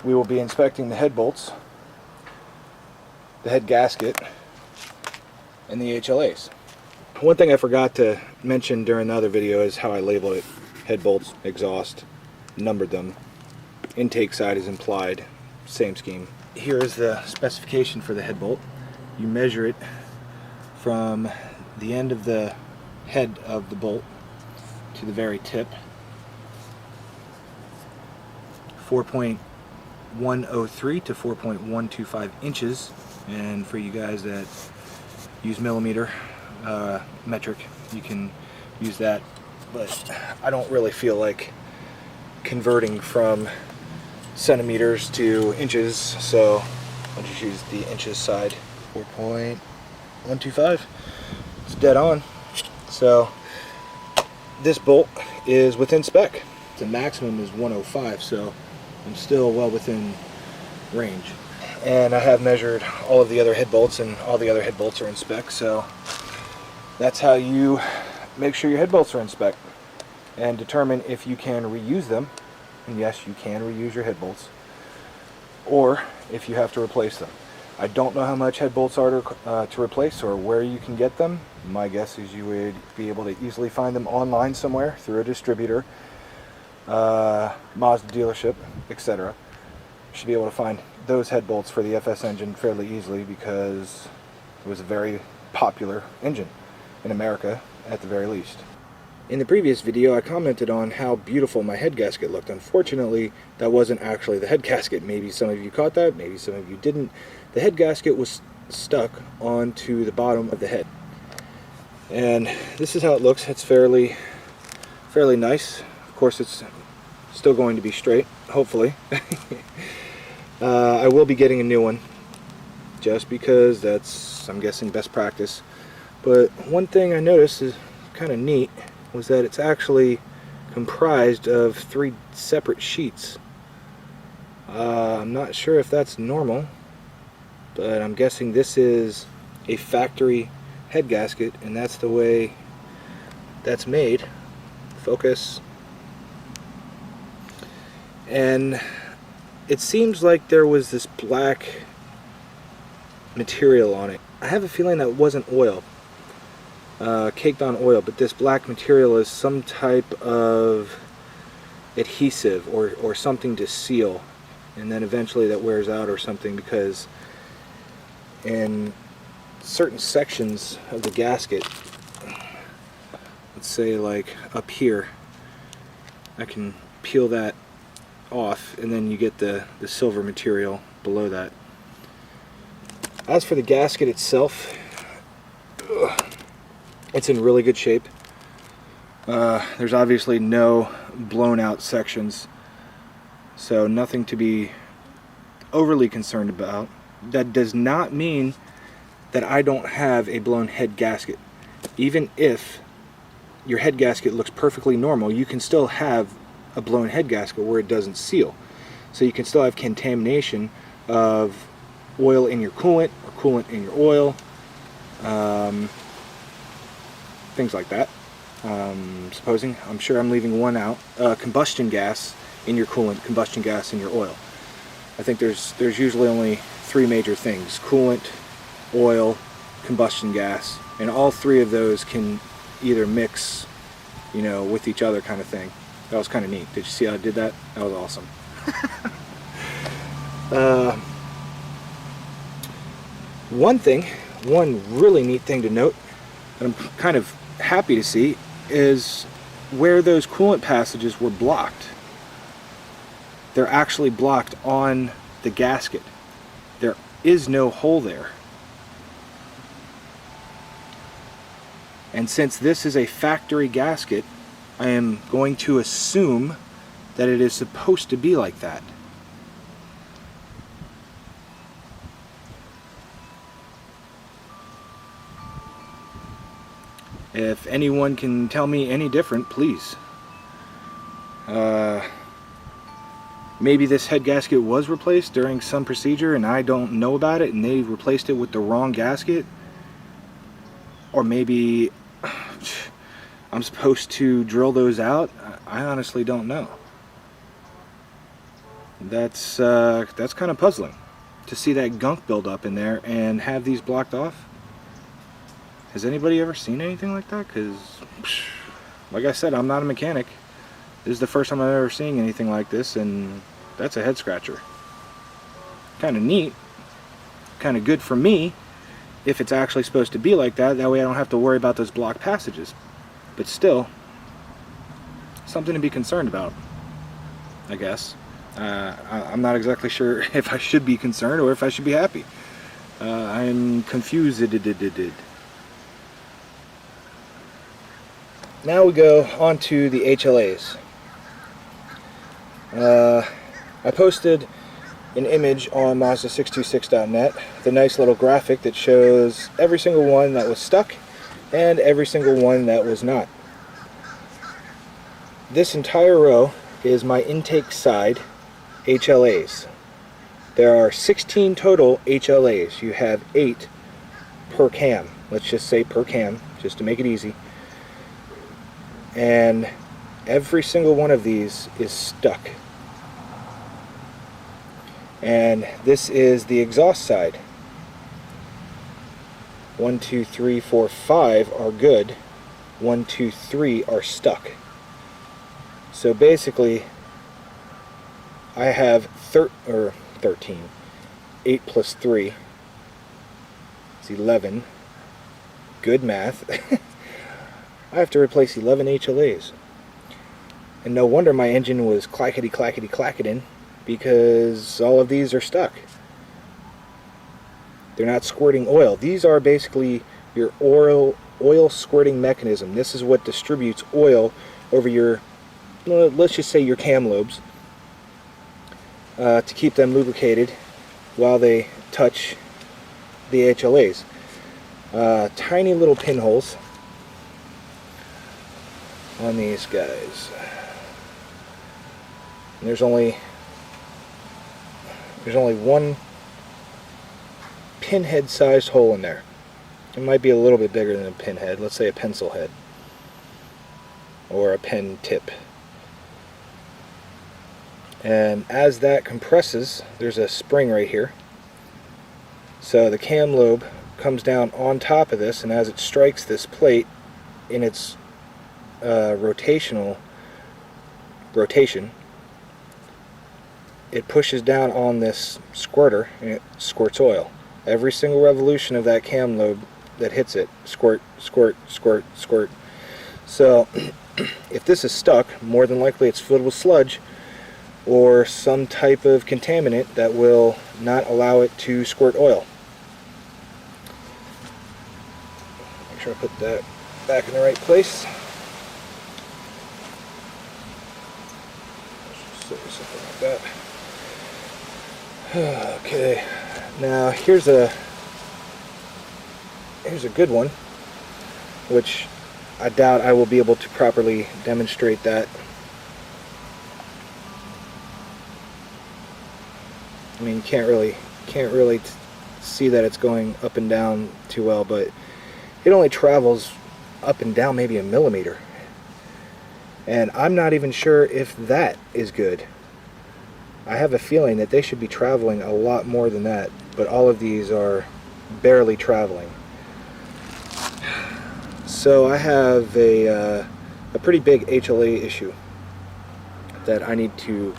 we will be inspecting the head bolts, the head gasket, and the HLAs. One thing I forgot to mention during the other video is how I labeled it. Head bolts, exhaust, numbered them. Intake side is implied, same scheme. Here is the specification for the head bolt. You measure it from the end of the head of the bolt to the very tip. 4.103 to 4.125 inches, and for you guys that use millimeter metric, you can use that, but I don't really feel like converting from centimeters to inches, so I'll just use the inches side. 4.125. It's dead on. So this bolt is within spec. The maximum is 105, so I'm still well within range. And I have measured all of the other head bolts, and all the other head bolts are in spec, so that's how you make sure your head bolts are in spec and determine if you can reuse them. And yes, you can reuse your head bolts, or if you have to replace them. I don't know how much head bolts are to replace or where you can get them. My guess is you would be able to easily find them online somewhere through a distributor, Mazda dealership, etc. You should be able to find those head bolts for the FS engine fairly easily because it was a very popular engine in America at the very least. In the previous video I commented on how beautiful my head gasket looked. Unfortunately, that wasn't actually the head gasket. Maybe some of you caught that, maybe some of you didn't. The head gasket was stuck onto the bottom of the head. And this is how it looks. It's fairly nice. Of course, it's still going to be straight, hopefully. I will be getting a new one just because that's, I'm guessing, best practice. But one thing I noticed is kind of neat was that it's actually comprised of 3 separate sheets. I'm not sure if that's normal, but I'm guessing this is a factory head gasket, and that's the way that's made. Focus. And it seems like there was this black material on it. I have a feeling that wasn't oil, caked on oil, but this black material is some type of adhesive or something to seal, and then eventually that wears out or something, because in certain sections of the gasket, let's say like up here, I can peel that off and then you get the silver material below that. As for the gasket itself, it's in really good shape. There's obviously no blown out sections, so nothing to be overly concerned about. That does not mean that I don't have a blown head gasket. Even if your head gasket looks perfectly normal, you can still have a blown head gasket where it doesn't seal. So you can still have contamination of oil in your coolant or coolant in your oil, things like that. Supposing, I'm sure I'm leaving one out, combustion gas in your coolant, combustion gas in your oil. I think there's usually only 3 major things: coolant, oil, combustion gas, and all 3 of those can either mix, you know, with each other, kind of thing. That was kind of neat. Did you see how I did that? That was awesome. One really neat thing to note, and I'm kind of happy to see, is where those coolant passages were blocked. They're actually blocked on the gasket. There is no hole there. And since this is a factory gasket, I am going to assume that it is supposed to be like that. If anyone can tell me any different, please. Maybe this head gasket was replaced during some procedure and I don't know about it, and they replaced it with the wrong gasket. Or maybe I'm supposed to drill those out. I honestly don't know. That's kind of puzzling to see that gunk build up in there and have these blocked off. Has anybody ever seen anything like that? Because, like I said, I'm not a mechanic. This is the first time I've ever seen anything like this, and that's a head scratcher. Kind of neat, kind of good for me if it's actually supposed to be like that. That way I don't have to worry about those blocked passages. But still, something to be concerned about, I guess. I'm not exactly sure if I should be concerned or if I should be happy. I'm confused. Now we go on to the HLAs. I posted an image on Mazda626.net, the nice little graphic that shows every single one that was stuck and every single one that was not. This entire row is my intake side HLAs. There are 16 total HLAs. You have 8 per cam. Let's just say per cam, just to make it easy. And every single one of these is stuck. And this is the exhaust side. 1, 2, 3, 4, 5 are good. 1, 2, 3 are stuck. So basically, I have 13. 8 plus 3 is 11. Good math. I have to replace 11 HLAs. And no wonder my engine was clackety clacketing, because all of these are stuck. They're not squirting oil. These are basically your oil squirting mechanism. This is what distributes oil over your, let's just say your cam lobes, to keep them lubricated while they touch the HLAs. Tiny little pinholes on these guys. And there's only one pinhead sized hole in there. It might be a little bit bigger than a pinhead, let's say a pencil head or a pen tip. And as that compresses, there's a spring right here. So the cam lobe comes down on top of this, and as it strikes this plate in its rotation, it pushes down on this squirter and it squirts oil. Every single revolution of that cam lobe that hits it, squirt, squirt, squirt, squirt. So if this is stuck, more than likely it's filled with sludge or some type of contaminant that will not allow it to squirt oil. Make sure I put that back in the right place. Something like that. Okay, now here's a good one, which I doubt I will be able to properly demonstrate that. I mean, you can't really see that it's going up and down too well, but it only travels up and down maybe a millimeter. And I'm not even sure if that is good. I have a feeling that they should be traveling a lot more than that, but all of these are barely traveling. So I have a pretty big HLA issue that I need to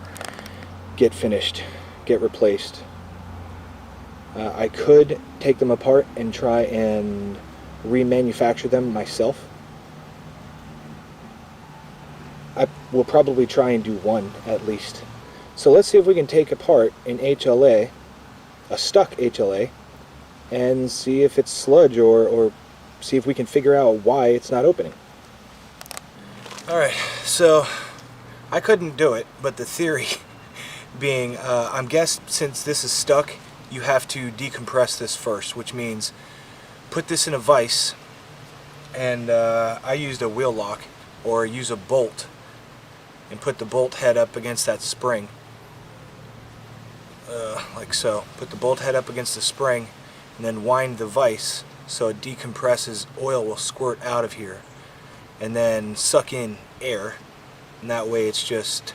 get finished, get replaced. I could take them apart and try and remanufacture them myself. I will probably try and do one at least. So let's see if we can take apart an HLA, a stuck HLA, and see if it's sludge or see if we can figure out why it's not opening. Alright, so I couldn't do it, but the theory being, I'm guessing since this is stuck, you have to decompress this first, which means put this in a vise, and I used a wheel lock, or use a bolt, and put the bolt head up against that spring. Like so. Put the bolt head up against the spring and then wind the vise so it decompresses. Oil will squirt out of here and then suck in air, and that way it's just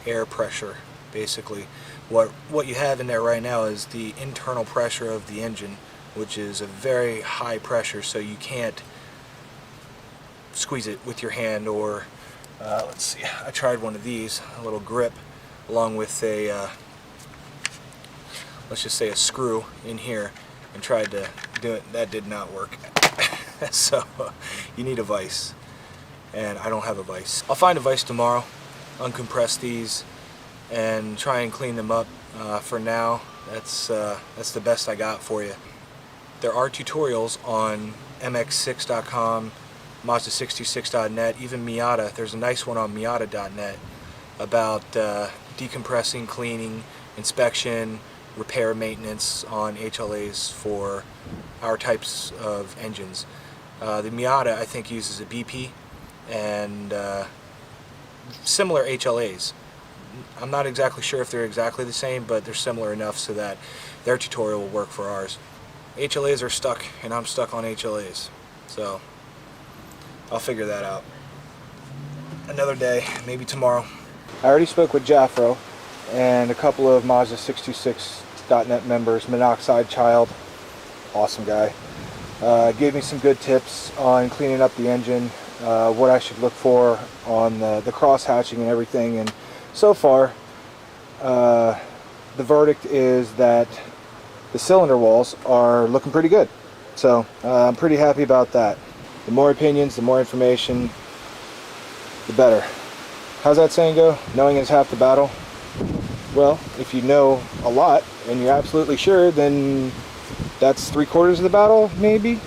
air pressure basically. What you have in there right now is the internal pressure of the engine, which is a very high pressure, so you can't squeeze it with your hand, or let's see, I tried one of these, a little grip along with a let's just say a screw in here, and tried to do it. That did not work. So you need a vise, and I don't have a vise. I'll find a vise tomorrow, uncompress these, and try and clean them up. For now, that's the best I got for you. There are tutorials on mx6.com, Mazda626.net, even Miata. There's a nice one on Miata.net about decompressing, cleaning, inspection, repair, maintenance on HLAs for our types of engines. The Miata, I think, uses a BP and similar HLAs. I'm not exactly sure if they're exactly the same, but they're similar enough so that their tutorial will work for ours. HLAs are stuck, and I'm stuck on HLAs, so I'll figure that out another day, maybe tomorrow. I already spoke with Jaffro and a couple of Mazda626.net members. Monoxide Child, awesome guy, gave me some good tips on cleaning up the engine, what I should look for on the cross hatching and everything, and so far the verdict is that the cylinder walls are looking pretty good. So I'm pretty happy about that. The more opinions, the more information, the better. How's that saying go? Knowing is half the battle. Well, if you know a lot and you're absolutely sure, then that's 3/4 of the battle, maybe.